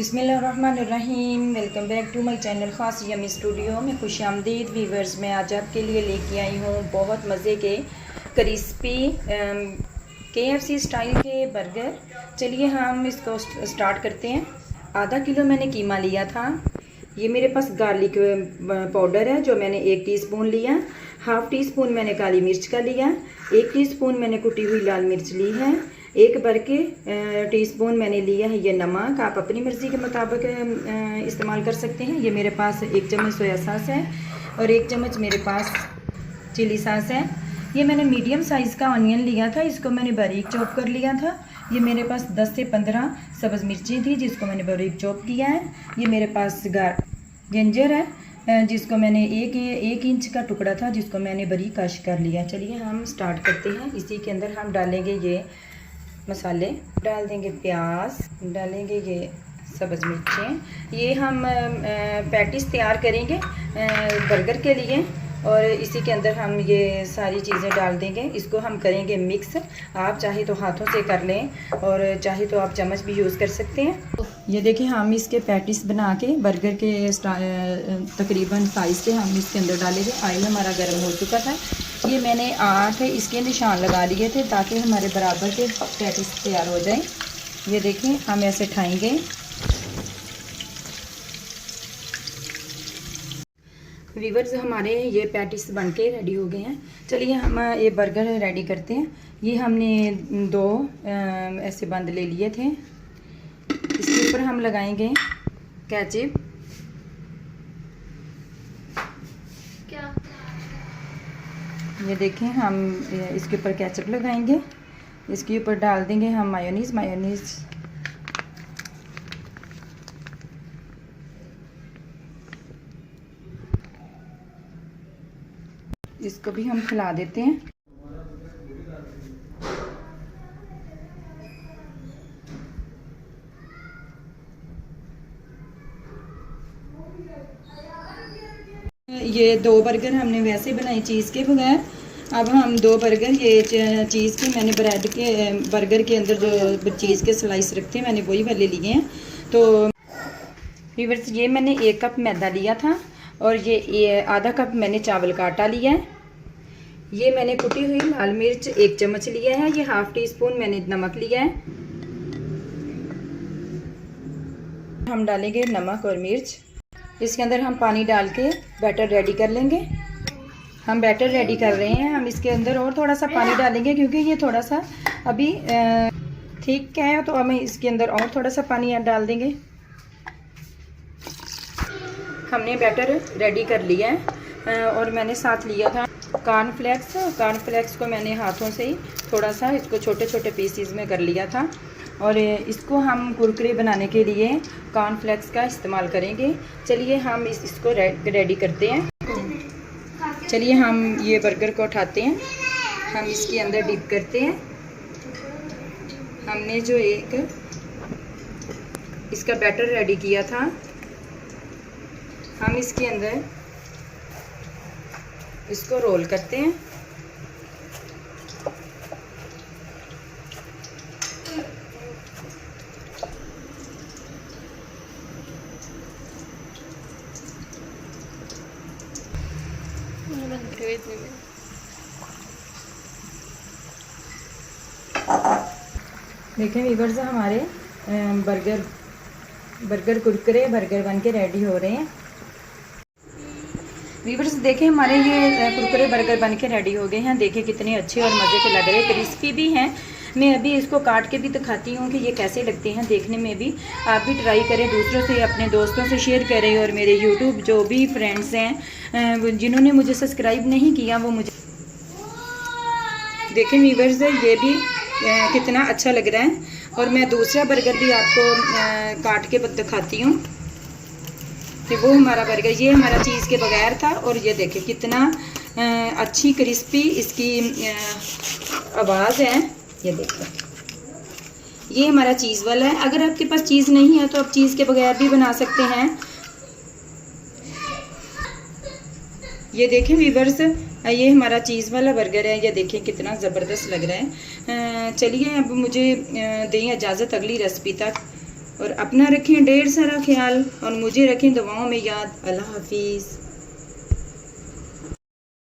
बिस्मिल्लाहिर्रहमानिर्रहीम। Welcome back to my channel Khaas yummy studio में खुश आमदीद व्यूवर्स। मैं आज आपके लिए लेके आई हूँ बहुत मज़े के क्रिस्पी KFC स्टाइल के बर्गर। चलिए हम इसको स्टार्ट करते हैं। आधा किलो मैंने कीमा लिया था। ये मेरे पास गार्लिक पाउडर है जो मैंने 1 टीस्पून लिया। हाफ़ टी स्पून मैंने काली मिर्च का लिया। 1 टीस्पून मैंने कुटी हुई लाल मिर्च ली है। 1 भर के टीस्पून मैंने लिया है ये नमक। आप अपनी मर्ज़ी के मुताबिक इस्तेमाल कर सकते हैं। ये मेरे पास 1 चम्मच सोया सॉस है और 1 चम्मच मेरे पास चिली सॉस है। ये मैंने मीडियम साइज़ का ऑनियन लिया था, इसको मैंने बारीक चॉप कर लिया था। ये मेरे पास 10 से 15 सब्ज़ मिर्ची थी जिसको मैंने बारीक चॉप किया है। ये मेरे पास जिंजर है जिसको मैंने एक इंच का टुकड़ा था जिसको मैंने बारीक कश कर लिया। चलिए हम स्टार्ट करते हैं। इसी के अंदर हम डालेंगे ये मसाले, डाल देंगे प्याज, डालेंगे ये सब्ज़ मिर्चें। ये हम पैटीज तैयार करेंगे बर्गर के लिए और इसी के अंदर हम ये सारी चीज़ें डाल देंगे। इसको हम करेंगे मिक्स। आप चाहे तो हाथों से कर लें और चाहे तो आप चम्मच भी यूज़ कर सकते हैं। ये देखिए हम इसके पैटीज बना के बर्गर के तकरीबन साइज़ के हम इसके अंदर डालेंगे। ऑयल हमारा गर्म हो चुका था। ये मैंने 8 इसके निशान लगा लिए थे ताकि हमारे बराबर के पैटीज तैयार हो जाएं। ये देखें हम ऐसे उठाएंगे। वीवर्स हमारे ये पैटीज बनके रेडी हो गए हैं। चलिए हम ये बर्गर रेडी करते हैं। ये हमने 2 ऐसे बंद ले लिए थे। इसके ऊपर हम लगाएंगे केचप। ये देखें हम इसके ऊपर केचप लगाएंगे। इसके ऊपर डाल देंगे हम मायोनीज़। इसको भी हम खिला देते हैं। ये 2 बर्गर हमने वैसे बनाए चीज़ के बगैर। अब हम 2 बर्गर ये चीज़ के मैंने ब्रेड के बर्गर के अंदर जो चीज़ के स्लाइस रखते हैं मैंने वही वाले लिए हैं। तो व्यूअर्स ये मैंने 1 कप मैदा लिया था और ये आधा कप मैंने चावल का आटा लिया है। ये मैंने कुटी हुई लाल मिर्च 1 चम्मच लिया है। ये हाफ़ टी स्पून मैंने नमक लिया है। हम डालेंगे नमक और मिर्च। इसके अंदर हम पानी डाल के बैटर रेडी कर लेंगे। हम बैटर रेडी कर रहे हैं। हम इसके अंदर और थोड़ा सा पानी डालेंगे क्योंकि ये थोड़ा सा अभी ठीक है, तो हम इसके अंदर और थोड़ा सा पानी डाल देंगे। हमने बैटर रेडी कर लिया है और मैंने साथ लिया था कॉर्नफ्लेक्स को मैंने हाथों से ही थोड़ा सा इसको छोटे छोटे पीसीज में कर लिया था और इसको हम कुरकुरे बनाने के लिए कॉर्नफ्लेक्स का इस्तेमाल करेंगे। चलिए हम इसको रेडी करते हैं। चलिए हम ये बर्गर को उठाते हैं, हम इसके अंदर डिप करते हैं। हमने जो एक इसका बैटर रेडी किया था हम इसके अंदर इसको रोल करते हैं। देखें व्यूअर्स हमारे कुरकुरे बर्गर बन के रेडी हो रहे हैं। व्यूअर्स देखें हमारे ये कुरकुरे बर्गर बन के रेडी हो गए हैं। देखिए कितने अच्छे और मज़े के लग रहे हैं, क्रिस्पी भी हैं। मैं अभी इसको काट के भी दिखाती हूँ कि ये कैसे लगते हैं देखने में भी। आप भी ट्राई करें, दूसरों से अपने दोस्तों से शेयर करें और मेरे यूट्यूब जो भी फ्रेंड्स हैं जिन्होंने मुझे सब्सक्राइब नहीं किया वो मुझे देखें। व्यूअर्स ये भी कितना अच्छा लग रहा है और मैं दूसरा बर्गर भी आपको काट के दिखाती हूँ कि वो हमारा बर्गर ये हमारा चीज़ के बगैर था और ये देखें कितना अच्छी क्रिस्पी इसकी आवाज़ है। ये देखो ये हमारा चीज़ वाला है। अगर आपके पास चीज़ नहीं है तो आप चीज़ के बगैर भी बना सकते हैं। ये देखें व्यूअर्स ये हमारा चीज़ वाला बर्गर है। ये देखें कितना ज़बरदस्त लग रहा है। चलिए अब मुझे दें इजाज़त अगली रेसिपी तक। और अपना रखें ढेर सारा ख्याल और मुझे रखें दुआओं में याद। अल्लाह हाफिज़।